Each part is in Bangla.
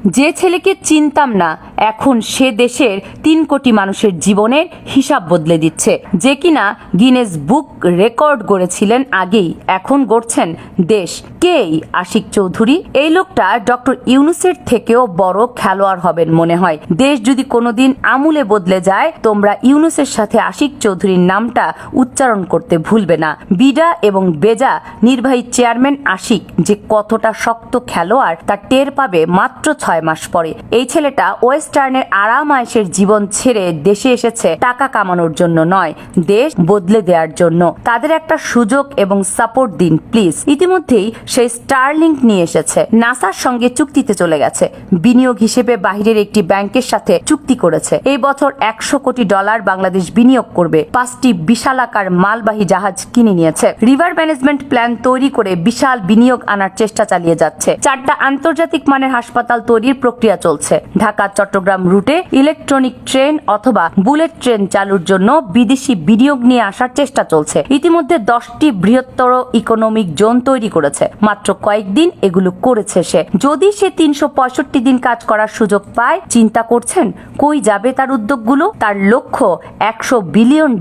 যে ছেলেকে চিনতাম না এখন সে দেশের ৩ কোটি মানুষের জীবনের হিসাব বদলে দিচ্ছে। যে কিনা গিনেস বুক রেকর্ড গড়েছিলেন আগেই, এখন গড়ছেন দেশ। কে এই আশিক চৌধুরী? এই লোকটা ডক্টর ইউনূসের থেকেও বড় খেলোয়াড় হবেন মনে হয়। দেশ যদি কোনোদিন আমূলে বদলে যায়, তোমরা ইউনূসের সাথে আশিক চৌধুরীর নামটা উচ্চারণ করতে ভুলবে না। বিডা এবং বেজা নির্বাহী চেয়ারম্যান আশিক যে কতটা শক্ত খেলোয়াড় তা টের পাবে মাত্র ৬ মাস পরে। এই ছেলেটা ওয়েস্টার্নের আরাম আয়েশের জীবন ছেড়ে দেশে এসেছে টাকা কামানোর জন্য নয়, দেশ বদলে দেওয়ার জন্য। তাদের একটা সুযোগ এবং সাপোর্ট দিন প্লিজ। ইতিমধ্যেই সেই স্টারলিংক নিয়ে এসেছে, নাসার সঙ্গে চুক্তিতে চলে গেছে, বিনিয়োগ হিসেবে বাহিরের একটি ব্যাংকের সাথে চুক্তি করেছে। এই বছর $100 কোটি বাংলাদেশ বিনিয়োগ করবে। 5টি বিশালাকার মালবাহী জাহাজ কিনে নিয়েছে। রিভার ম্যানেজমেন্ট প্ল্যান তৈরি করে বিশাল বিনিয়োগ আনার চেষ্টা চালিয়ে যাচ্ছে। 4টা আন্তর্জাতিক মানের হাসপাতাল তৈরির প্রক্রিয়া চলছে। ঢাকা চট্টগ্রাম রুটে ইলেকট্রনিক ট্রেন অথবা বুলেট ট্রেন চালুর জন্য বিদেশি বিনিয়োগ নিয়ে আসার চেষ্টা চলছে। ইতিমধ্যে 10টি বৃহত্তর ইকোনমিক জোন তৈরি করেছে। মাত্র কয়েকদিন এগুলো করেছে সে। যদি সে 365 দিন কাজ করার সুযোগ পায়, চিন্তা করছেন কই যাবে তার উদ্যোগগুলো? তার লক্ষ্য $100 বিলিয়ন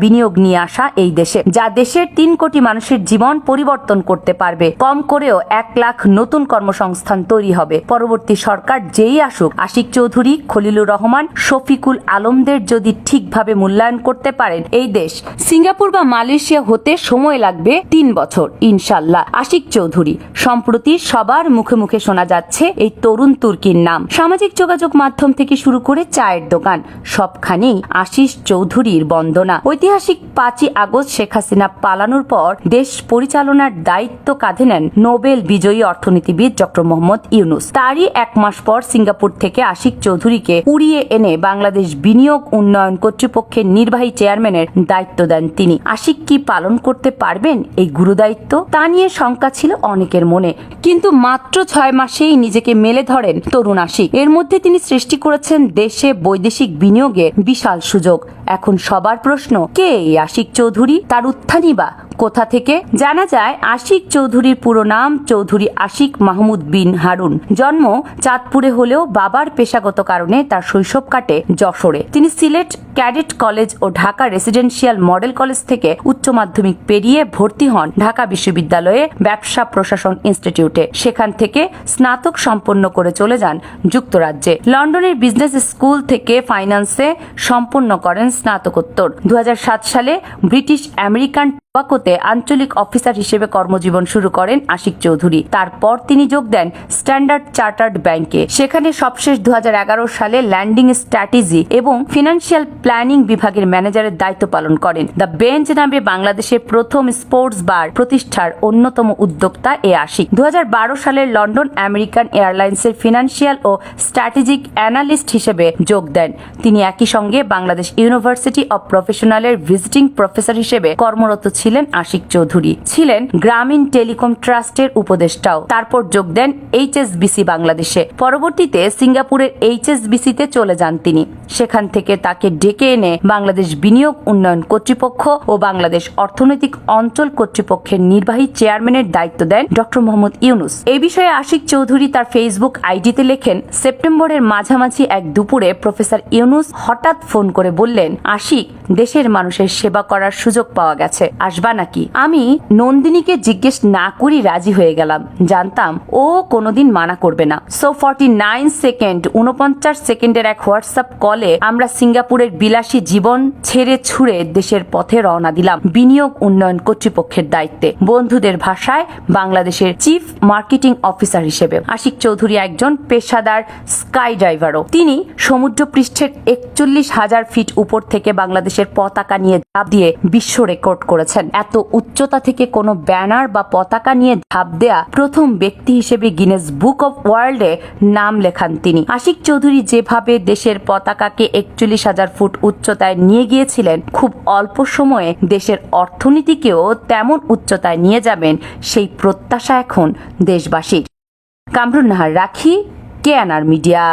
বিনিয়োগ নিয়ে আসা এই দেশে, যা দেশের 3 কোটি মানুষের জীবন পরিবর্তন করতে পারবে। কম করেও 1 লাখ নতুন কর্মসংস্থান তৈরি হবে। পরবর্তী সরকার যেই আসুক, আশিক চৌধুরী, খলিলুর রহমান, শফিকুল আলমদের যদি ঠিকভাবে মূল্যায়ন করতে পারেন, এই দেশ সিঙ্গাপুর বা মালয়েশিয়া হতে সময় লাগবে 3 বছর ইনশাল্লাহ। আশিক চৌধুরী সম্প্রতি সবার মুখে মুখে শোনা যাচ্ছে এই তরুণ তুর্কির নাম। সামাজিক যোগাযোগ মাধ্যম থেকে শুরু করে চায়ের দোকান, সবখানেই আশিস চৌধুরীর বন্দনা। ঐতিহাসিক 5ই আগস্ট শেখ হাসিনা পালানোর পর দেশ পরিচালনার দায়িত্ব কাঁধে নেন নোবেল বিজয়ী অর্থনীতিবিদ ডক্টর মোহাম্মদ ইউনূস। তারই 1 মাস পর সিঙ্গাপুর থেকে আশিক চৌধুরীকে উড়িয়ে এনে বাংলাদেশ বিনিয়োগ উন্নয়ন কর্তৃপক্ষের নির্বাহী চেয়ারম্যানের দায়িত্ব দেন তিনি। আশিক কি পালন করতে পারবেন এই গুরুদায়িত্ব? তা নিয়ে শঙ্কা ছিল অনেকের মনে, কিন্তু মাত্র 6 মাসেই নিজেকে মেলে ধরেন তরুণ আশিক। এর মধ্যে তিনি সৃষ্টি করেছেন দেশে বৈদেশিক বিনিয়োগে বিশাল সুযোগ। এখন সবার প্রশ্ন, কে এই আশিক চৌধুরী? তার উত্থানই বা কোথা থেকে? জানা যায় আশিক চৌধুরীর পুরো নাম চৌধুরী আশিক মাহমুদ বিন হারুন। জন্ম চাঁদপুরে হলেও বাবার পেশাগত কারণে তার শৈশব কাটে যশোরে। তিনি সিলেট ক্যাডেট কলেজ ও ঢাকা রেসিডেন্সিয়াল মডেল কলেজ থেকে উচ্চ মাধ্যমিক পেরিয়ে ভর্তি হন ঢাকা বিশ্ববিদ্যালয়ে ব্যবসা প্রশাসন ইনস্টিটিউটে। সেখান থেকে স্নাতক সম্পন্ন করে চলে যান যুক্তরাজ্যে। লন্ডনের বিজনেস স্কুল থেকে ফাইন্যান্সে সম্পন্ন করেন স্নাতকোত্তর। 2007 সালে ব্রিটিশ আমেরিকান টোবাকোতে আঞ্চলিক অফিসার হিসেবে কর্মজীবন শুরু করেন আশিক চৌধুরী। তারপর তিনি যোগ দেন স্ট্যান্ডার্ড চার্টার্ড ব্যাংকে। সেখানে সবশেষ 2011 সালে ল্যান্ডিং স্ট্র্যাটেজি এবং ফিনান্সিয়াল প্ল্যানিং বিভাগের ম্যানেজারের দায়িত্ব পালন করেন। দ্য বেঞ্চ নামে বাংলাদেশের প্রথম স্পোর্টস বার প্রতিষ্ঠার অন্যতম উদ্যোক্তা এ আশিক। 2012 সালের লন্ডন আমেরিকান এয়ারলাইন্সের ফিনান্সিয়াল ও স্ট্র্যাটেজিক অ্যানালিস্ট হিসেবে যোগ দেন। তিনি একই সঙ্গে বাংলাদেশ ইউনিভার্সিটি অব প্রফেশনালের ভিজিটিং প্রফেসর হিসেবে কর্মরত ছিলেন আশিক চৌধুরী। ছিলেন গ্রামীণ টেলিকম ট্রাস্টের উপদেষ্টাও। তারপর যোগ দেন HSBC বাংলাদেশে। পরবর্তীতে সিঙ্গাপুরের HSBC-তে চলে যান তিনি। সেখান থেকে তাকে ডেকে এনে বাংলাদেশ বিনিয়োগ উন্নয়ন কর্তৃপক্ষ ও বাংলাদেশ অর্থনৈতিক অঞ্চল কর্তৃপক্ষের নির্বাহী চেয়ারম্যানের দায়িত্ব দেন ডক্টর মোহাম্মদ ইউনূস। এই বিষয়ে আশিক চৌধুরী তার ফেসবুক আইডিতে লেখেন, সেপ্টেম্বরের মাঝামাঝি এক দুপুরে প্রফেসর ইউনূস হঠাৎ ফোন করে বললেন, আশিক, দেশের মানুষের সেবা করার সুযোগ পাওয়া গেছে, আসবা নাকি? আমি নন্দিনীকে জিজ্ঞেস না করি রাজি হয়ে গেলাম। জানতাম ও কোনোদিন মানা করবে না। সো 49 সেকেন্ডের এক হোয়াটসঅ্যাপ কলে আমরা সিঙ্গাপুরের বিলাসী জীবন ছেড়ে ছুড়ে দেশের পথে রওনা দিলাম বিনিয়োগ উন্নয়ন কর্তৃপক্ষের দায়িত্বে। বন্ধুদের ভাষায় বাংলাদেশের চিফ মার্কেটিং অফিসার হিসেবে। আশিক চৌধুরী একজন পেশাদার স্কাই ড্রাইভারও। তিনি সমুদ্রপৃষ্ঠের 41,000 ফিট উপর থেকে বাংলাদেশের পতাকা নিয়ে ঝাঁপ দিয়ে বিশ্ব রেকর্ড করেছেন। এত উচ্চতা থেকে কোনো ব্যানার বা পতাকা নিয়ে ঝাঁপ দেয়া প্রথম ব্যক্তি হিসেবে গিনেস বুক অব ওয়ার্ল্ডে নাম লেখান তিনি। আশিক চৌধুরী যেভাবে দেশের পতাকাকে 41,000 ফুট উচ্চতায় নিয়ে গিয়েছিলেন, খুব অল্প সময়ে দেশের অর্থনীতিকেও তেমন উচ্চতায় নিয়ে যাবেন, সেই প্রত্যাশা এখন দেশবাসীর। কামরুন নাহার রাখি, কেএনআর মিডিয়া।